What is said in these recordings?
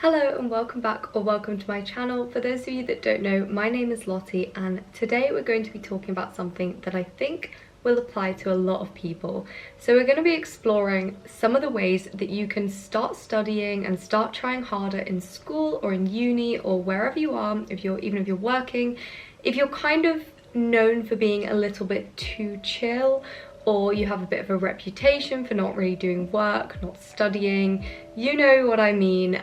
Hello and welcome back, or welcome to my channel. For those of you that don't know, my name is Lottie and today we're going to be talking about something that I think will apply to a lot of people. So we're going to be exploring some of the ways that you can start studying and start trying harder in school or in uni or wherever you are, even if you're working, if you're kind of known for being a little bit too chill, or you have a bit of a reputation for not really doing work, not studying, you know what I mean.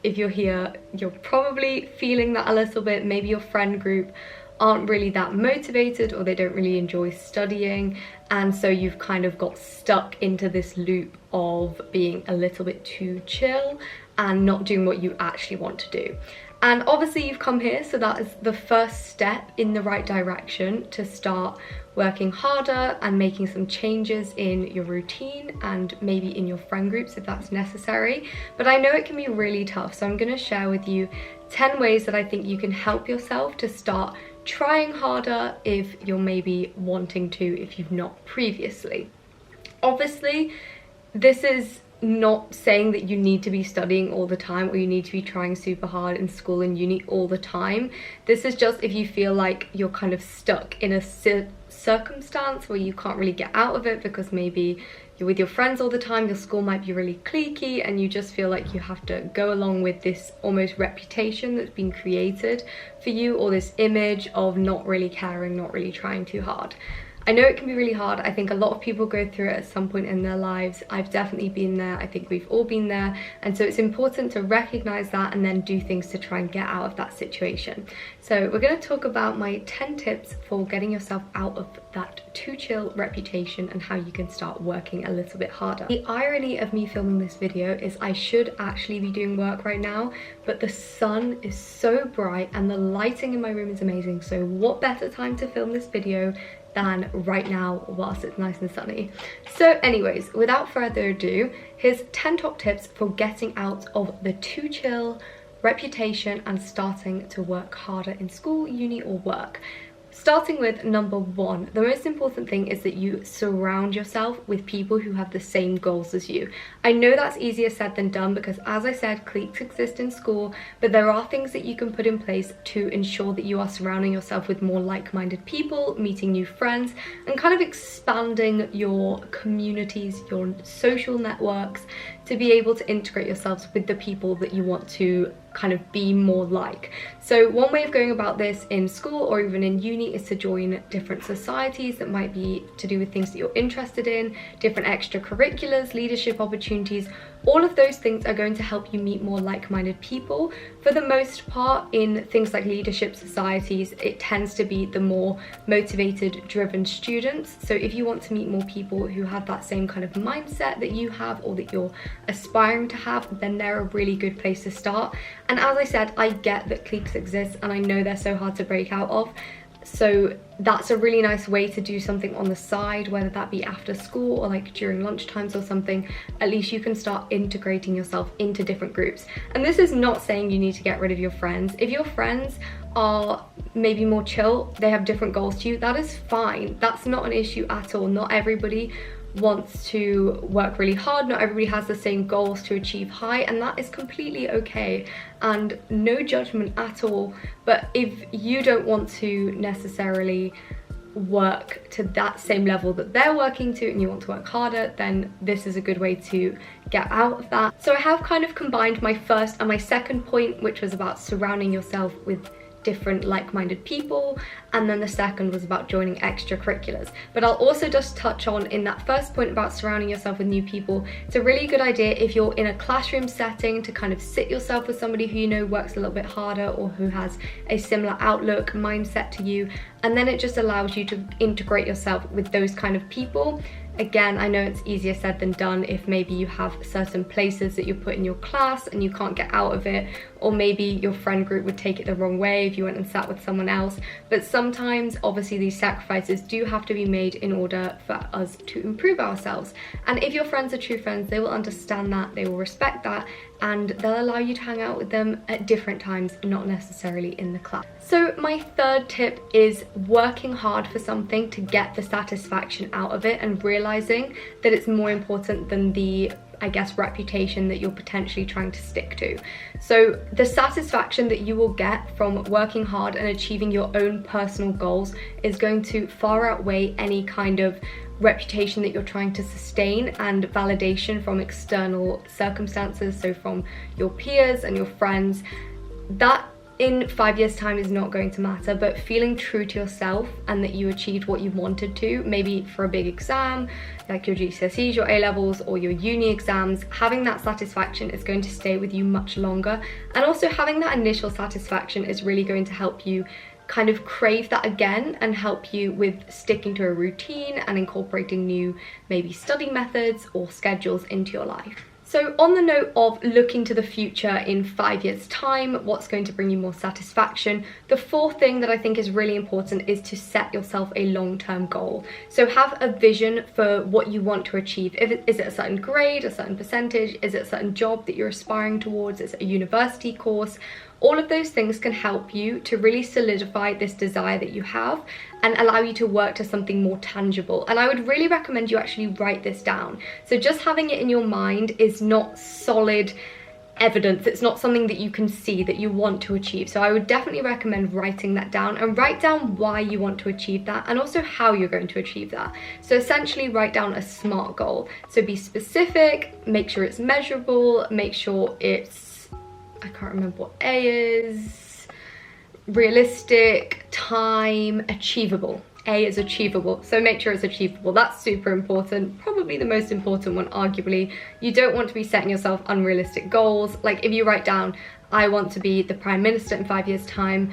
If you're here, you're probably feeling that a little bit. Maybe your friend group aren't really that motivated, or they don't really enjoy studying, and so you've kind of got stuck into this loop of being a little bit too chill and not doing what you actually want to do. And obviously you've come here, so that is the first step in the right direction to start working harder and making some changes in your routine and maybe in your friend groups if that's necessary. But I know it can be really tough, so I'm going to share with you 10 ways that I think you can help yourself to start trying harder if you're maybe wanting to, if you've not previously. Obviously, this is not saying that you need to be studying all the time or you need to be trying super hard in school and uni all the time. This is just if you feel like you're kind of stuck in a circumstance where you can't really get out of it because maybe you're with your friends all the time, your school might be really cliquey, and you just feel like you have to go along with this almost reputation that's been created for you, or this image of not really caring, not really trying too hard. I know it can be really hard. I think a lot of people go through it at some point in their lives. I've definitely been there. I think we've all been there. And so it's important to recognize that and then do things to try and get out of that situation. So we're going to talk about my 10 tips for getting yourself out of that too chill reputation and how you can start working a little bit harder. The irony of me filming this video is I should actually be doing work right now, but the sun is so bright and the lighting in my room is amazing. So what better time to film this video than right now whilst it's nice and sunny. So anyways, without further ado, here's 10 top tips for getting out of the too chill reputation and starting to work harder in school, uni or work. Starting with number 1, the most important thing is that you surround yourself with people who have the same goals as you. I know that's easier said than done because, as I said, cliques exist in school, but there are things that you can put in place to ensure that you are surrounding yourself with more like-minded people, meeting new friends, and kind of expanding your communities, your social networks, to be able to integrate yourselves with the people that you want to kind of be more like. So one way of going about this in school or even in uni is to join different societies that might be to do with things that you're interested in, different extracurriculars, leadership opportunities. All of those things are going to help you meet more like-minded people. For the most part, in things like leadership societies, it tends to be the more motivated, driven students. So if you want to meet more people who have that same kind of mindset that you have or that you're aspiring to have, then they're a really good place to start. And as I said, I get that cliques exist and I know they're so hard to break out of. So that's a really nice way to do something on the side, whether that be after school or like during lunchtimes or something. At least you can start integrating yourself into different groups. And this is not saying you need to get rid of your friends. If your friends are maybe more chill, they have different goals to you, that is fine. That's not an issue at all. Not everybody wants to work really hard, not everybody has the same goals to achieve high, and that is completely okay and no judgment at all. But if you don't want to necessarily work to that same level that they're working to and you want to work harder, then this is a good way to get out of that. So I have kind of combined my first and my second point, which was about surrounding yourself with different like-minded people, and then the second was about joining extracurriculars. But I'll also just touch on in that first point about surrounding yourself with new people. It's a really good idea if you're in a classroom setting to kind of sit yourself with somebody who you know works a little bit harder or who has a similar outlook, mindset to you, and then it just allows you to integrate yourself with those kind of people. Again, I know it's easier said than done if maybe you have certain places that you put in your class and you can't get out of it, or maybe your friend group would take it the wrong way if you went and sat with someone else. But sometimes obviously these sacrifices do have to be made in order for us to improve ourselves. And if your friends are true friends, they will understand that, they will respect that, and they'll allow you to hang out with them at different times, not necessarily in the class. So my third tip is working hard for something to get the satisfaction out of it and realizing that it's more important than the I guess, reputation that you're potentially trying to stick to. So the satisfaction that you will get from working hard and achieving your own personal goals is going to far outweigh any kind of reputation that you're trying to sustain and validation from external circumstances, so from your peers and your friends. That in 5 years' time is not going to matter, but feeling true to yourself and that you achieved what you wanted to, maybe for a big exam like your GCSEs, your A-levels, or your uni exams, having that satisfaction is going to stay with you much longer. And also having that initial satisfaction is really going to help you kind of crave that again and help you with sticking to a routine and incorporating new maybe study methods or schedules into your life. So on the note of looking to the future in 5 years' time, what's going to bring you more satisfaction, the fourth thing that I think is really important is to set yourself a long-term goal. So have a vision for what you want to achieve. Is it a certain grade, a certain percentage? Is it a certain job that you're aspiring towards? Is it a university course? All of those things can help you to really solidify this desire that you have and allow you to work to something more tangible. And I would really recommend you actually write this down. So just having it in your mind is not solid evidence. It's not something that you can see that you want to achieve. So I would definitely recommend writing that down, and write down why you want to achieve that and also how you're going to achieve that. So essentially write down a SMART goal. So be specific, make sure it's measurable, make sure it's, I can't remember what A is, realistic, time, achievable. A is achievable, so make sure it's achievable. That's super important, probably the most important one arguably. You don't want to be setting yourself unrealistic goals. Like if you write down, I want to be the Prime Minister in 5 years' time,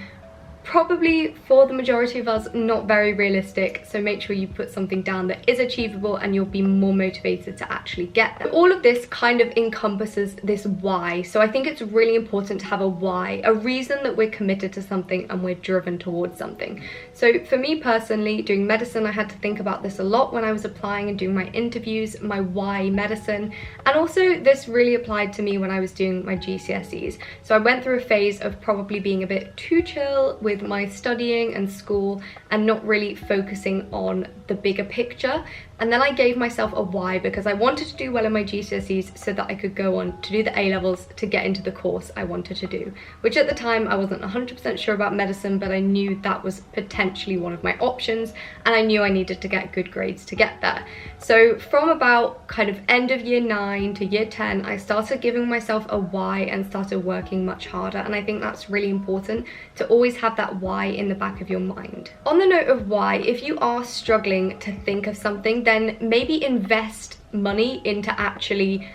probably for the majority of us not very realistic, so make sure you put something down that is achievable and you'll be more motivated to actually get there. All of this kind of encompasses this why, so I think it's really important to have a why, a reason that we're committed to something and we're driven towards something. So for me personally, doing medicine, I had to think about this a lot when I was applying and doing my interviews, my why medicine, and also this really applied to me when I was doing my GCSEs. So I went through a phase of probably being a bit too chill with my studying and school and not really focusing on the bigger picture. And then I gave myself a why because I wanted to do well in my GCSEs so that I could go on to do the A-levels to get into the course I wanted to do, which at the time I wasn't 100% sure about medicine, but I knew that was potentially one of my options and I knew I needed to get good grades to get there. So from about kind of end of year 9 to year 10, I started giving myself a why and started working much harder, and I think that's really important to always have that why in the back of your mind. On the note of why, if you are struggling to think of something, then maybe invest money into actually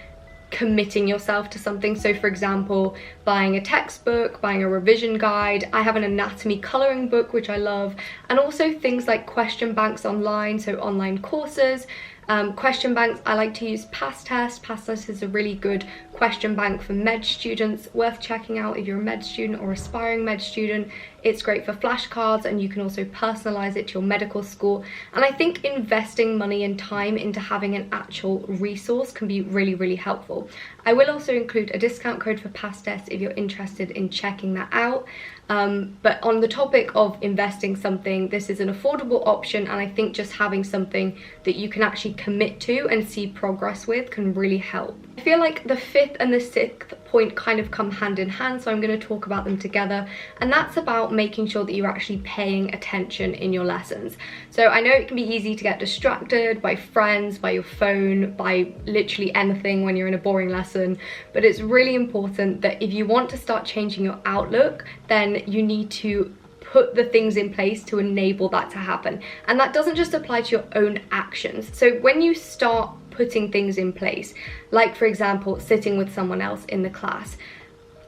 committing yourself to something. So for example, buying a textbook, buying a revision guide. I have an anatomy coloring book which I love, and also things like question banks online, so online courses. Question banks, I like to use Pastest. Pastest is a really good question bank for med students, worth checking out if you're a med student or aspiring med student. It's great for flashcards and you can also personalize it to your medical school. And I think investing money and time into having an actual resource can be really, really helpful. I will also include a discount code for Pastest if you're interested in checking that out. But on the topic of investing something, this is an affordable option, and I think just having something that you can actually commit to and see progress with can really help. I feel like the fifth and the sixth point kind of come hand in hand, so I'm going to talk about them together, and that's about making sure that you're actually paying attention in your lessons. So I know it can be easy to get distracted by friends, by your phone, by literally anything when you're in a boring lesson, but it's really important that if you want to start changing your outlook, then you need to put the things in place to enable that to happen. And that doesn't just apply to your own actions. So when you start putting things in place, like for example, sitting with someone else in the class,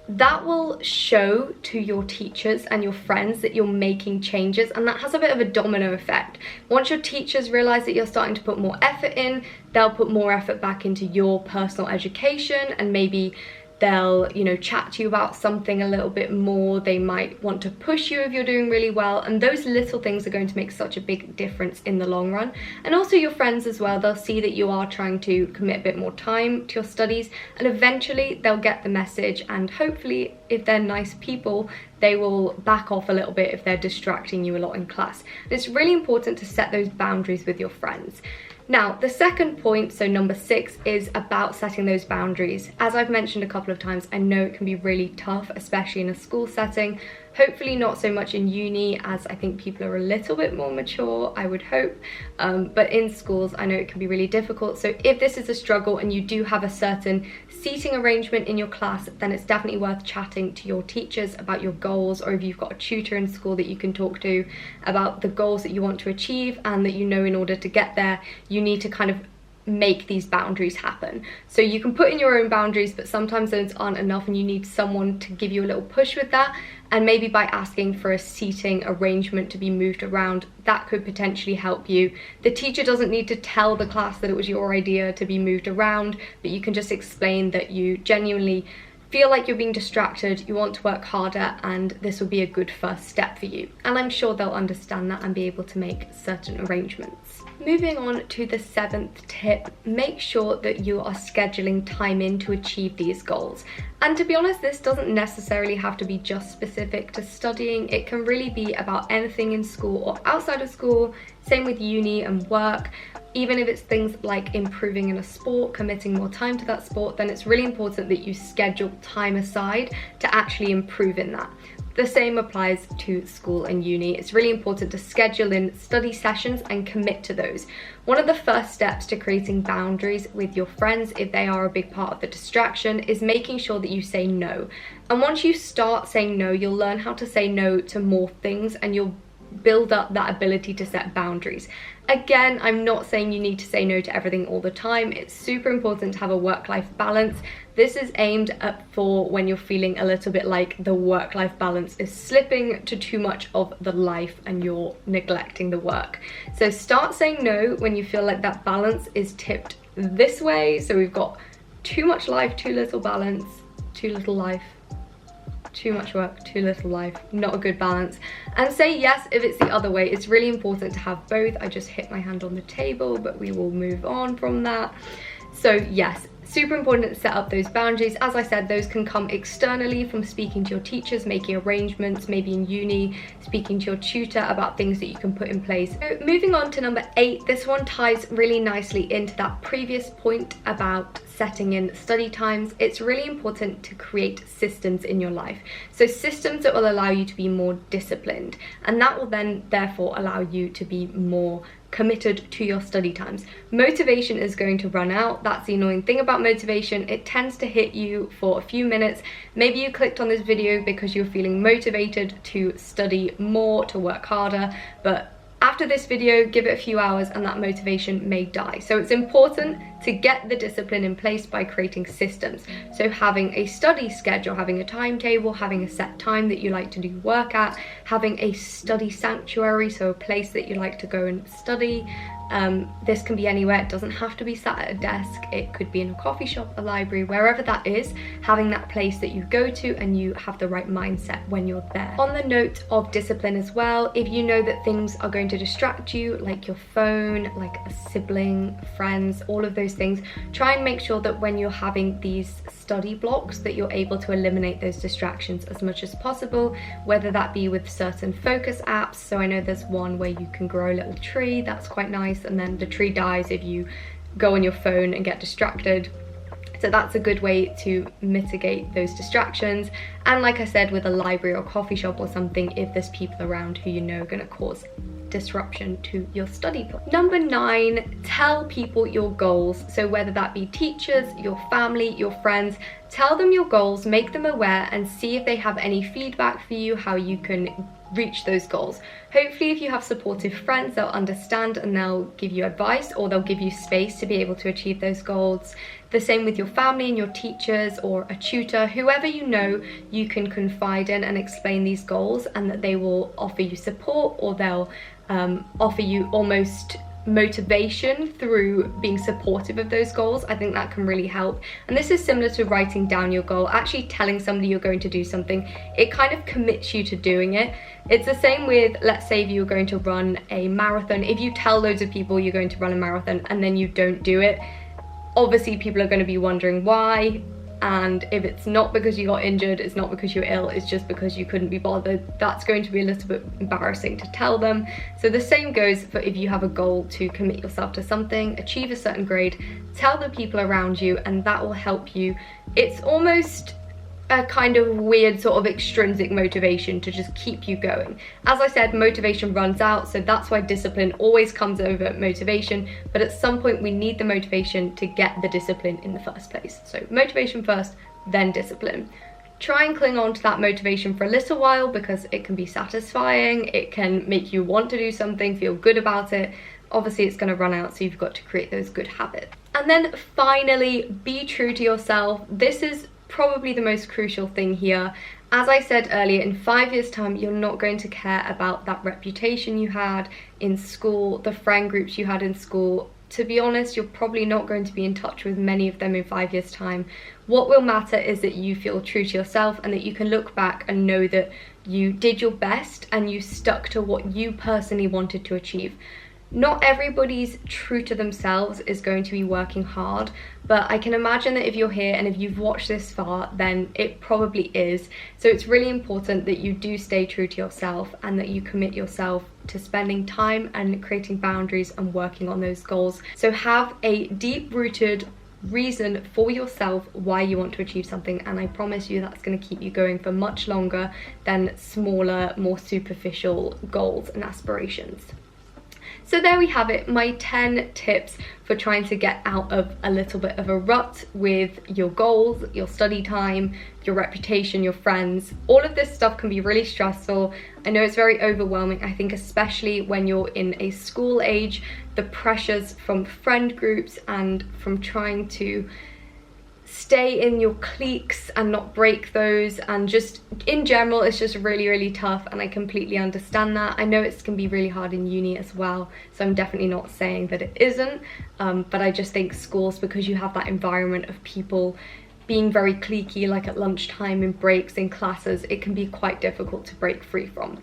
that will show to your teachers and your friends that you're making changes, and that has a bit of a domino effect. Once your teachers realize that you're starting to put more effort in, they'll put more effort back into your personal education, and maybe they'll, you know, chat to you about something a little bit more. They might want to push you if you're doing really well, and those little things are going to make such a big difference in the long run. And also your friends as well, they'll see that you are trying to commit a bit more time to your studies, and eventually they'll get the message, and hopefully if they're nice people, they will back off a little bit if they're distracting you a lot in class. And it's really important to set those boundaries with your friends. Now, the second point, so number 6, is about setting those boundaries. As I've mentioned a couple of times, I know it can be really tough, especially in a school setting. Hopefully not so much in uni, as I think people are a little bit more mature, I would hope. But in schools, I know it can be really difficult. So if this is a struggle and you do have a certain seating arrangement in your class, then it's definitely worth chatting to your teachers about your goals, or if you've got a tutor in school that you can talk to about the goals that you want to achieve, and that you know in order to get there, you need to kind of make these boundaries happen. So you can put in your own boundaries, but sometimes those aren't enough and you need someone to give you a little push with that. And maybe by asking for a seating arrangement to be moved around, that could potentially help you. The teacher doesn't need to tell the class that it was your idea to be moved around, but you can just explain that you genuinely feel like you're being distracted, you want to work harder, and this will be a good first step for you. And I'm sure they'll understand that and be able to make certain arrangements. Moving on to the 7th tip, make sure that you are scheduling time in to achieve these goals. And to be honest, this doesn't necessarily have to be just specific to studying. It can really be about anything in school or outside of school, same with uni and work. Even if it's things like improving in a sport, committing more time to that sport, then it's really important that you schedule time aside to actually improve in that. The same applies to school and uni. It's really important to schedule in study sessions and commit to those. One of the first steps to creating boundaries with your friends, if they are a big part of the distraction, is making sure that you say no. And once you start saying no, you'll learn how to say no to more things, and you'll build up that ability to set boundaries. Again, I'm not saying you need to say no to everything all the time. It's super important to have a work-life balance. This is aimed at for when you're feeling a little bit like the work-life balance is slipping to too much of the life and you're neglecting the work. So start saying no when you feel like that balance is tipped this way. So we've got too much life, too little balance, too little life, too much work, too little life, not a good balance. And say yes if it's the other way. It's really important to have both. I just hit my hand on the table, but we will move on from that. So yes, super important to set up those boundaries. As I said, those can come externally from speaking to your teachers, making arrangements, maybe in uni, speaking to your tutor about things that you can put in place. So moving on to number 8, this one ties really nicely into that previous point about setting in study times. It's really important to create systems in your life. So systems that will allow you to be more disciplined, and that will then therefore allow you to be more committed to your study times. Motivation is going to run out. That's the annoying thing about motivation. It tends to hit you for a few minutes. Maybe you clicked on this video because you're feeling motivated to study more, to work harder, but after this video, give it a few hours and that motivation may die. So it's important to get the discipline in place by creating systems. So having a study schedule, having a timetable, having a set time that you like to do work at, having a study sanctuary, so a place that you like to go and study. This can be anywhere. It doesn't have to be sat at a desk. It could be in a coffee shop, a library, wherever that is. Having that place that you go to and you have the right mindset when you're there. On the note of discipline as well, if you know that things are going to distract you, like your phone, like a sibling, friends, all of those things, try and make sure that when you're having these study blocks that you're able to eliminate those distractions as much as possible, whether that be with certain focus apps. So I know there's one where you can grow a little tree, that's quite nice, and then the tree dies if you go on your phone and get distracted. So that's a good way to mitigate those distractions. And like I said, with a library or coffee shop or something, if there's people around who you know are going to cause disruption to your study plan. Number 9, tell people your goals. So whether that be teachers, your family, your friends, tell them your goals, make them aware, and see if they have any feedback for you, how you can reach those goals. Hopefully if you have supportive friends, they'll understand and they'll give you advice, or they'll give you space to be able to achieve those goals. The same with your family and your teachers or a tutor, whoever you know you can confide in and explain these goals, and that they will offer you support, or they'll offer you almost motivation through being supportive of those goals. I think that can really help. And this is similar to writing down your goal. Actually telling somebody you're going to do something, it kind of commits you to doing it. It's the same with, let's say if you're going to run a marathon. If you tell loads of people you're going to run a marathon and then you don't do it, obviously people are going to be wondering why, and if it's not because you got injured, it's not because you're ill, it's just because you couldn't be bothered, that's going to be a little bit embarrassing to tell them. So the same goes for if you have a goal to commit yourself to something, achieve a certain grade, tell the people around you, and that will help you. It's almost a kind of weird sort of extrinsic motivation to just keep you going. As I said, motivation runs out, so that's why discipline always comes over motivation, but at some point we need the motivation to get the discipline in the first place. So motivation first, then discipline. Try and cling on to that motivation for a little while because it can be satisfying, it can make you want to do something, feel good about it. Obviously it's going to run out, so you've got to create those good habits. And then finally, be true to yourself. This is probably the most crucial thing here. As I said earlier, in 5 years' time, you're not going to care about that reputation you had in school, the friend groups you had in school. To be honest, you're probably not going to be in touch with many of them in 5 years' time. What will matter is that you feel true to yourself and that you can look back and know that you did your best and you stuck to what you personally wanted to achieve. Not everybody's true to themselves is going to be working hard, but I can imagine that if you're here and if you've watched this far, then it probably is. So it's really important that you do stay true to yourself and that you commit yourself to spending time and creating boundaries and working on those goals. So have a deep-rooted reason for yourself why you want to achieve something, and I promise you that's going to keep you going for much longer than smaller, more superficial goals and aspirations. So there we have it, my 10 tips for trying to get out of a little bit of a rut with your goals, your study time, your reputation, your friends. All of this stuff can be really stressful. I know it's very overwhelming. I think especially when you're in a school age, the pressures from friend groups and from trying to stay in your cliques and not break those, and just in general it's just really tough, and I completely understand that. I know it can be really hard in uni as well, so I'm definitely not saying that it isn't, but I just think schools, because you have that environment of people being very cliquey, like at lunchtime, in breaks, in classes, it can be quite difficult to break free from.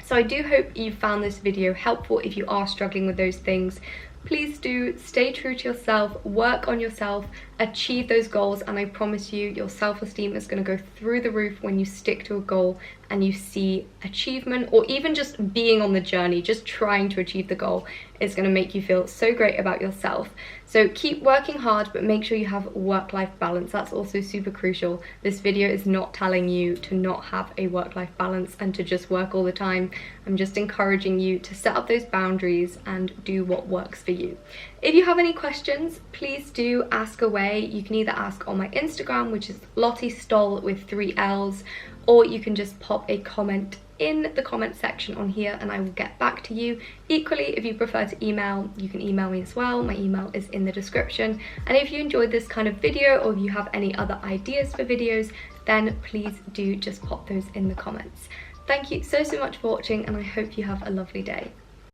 So I do hope you found this video helpful. If you are struggling with those things, please do stay true to yourself, work on yourself, achieve those goals, and I promise you your self-esteem is going to go through the roof when you stick to a goal and you see achievement, or even just being on the journey, just trying to achieve the goal is going to make you feel so great about yourself. So keep working hard, but make sure you have work-life balance. That's also super crucial. This video is not telling you to not have a work-life balance and to just work all the time. I'm just encouraging you to set up those boundaries and do what works for you. If you have any questions, please do ask away. You can either ask on my Instagram, which is Lotte Stoll with 3 L's, or you can just pop a comment in the comment section on here and I will get back to you. Equally, if you prefer to email, you can email me as well. My email is in the description. And if you enjoyed this kind of video, or if you have any other ideas for videos, then please do just pop those in the comments. Thank you so much for watching, and I hope you have a lovely day.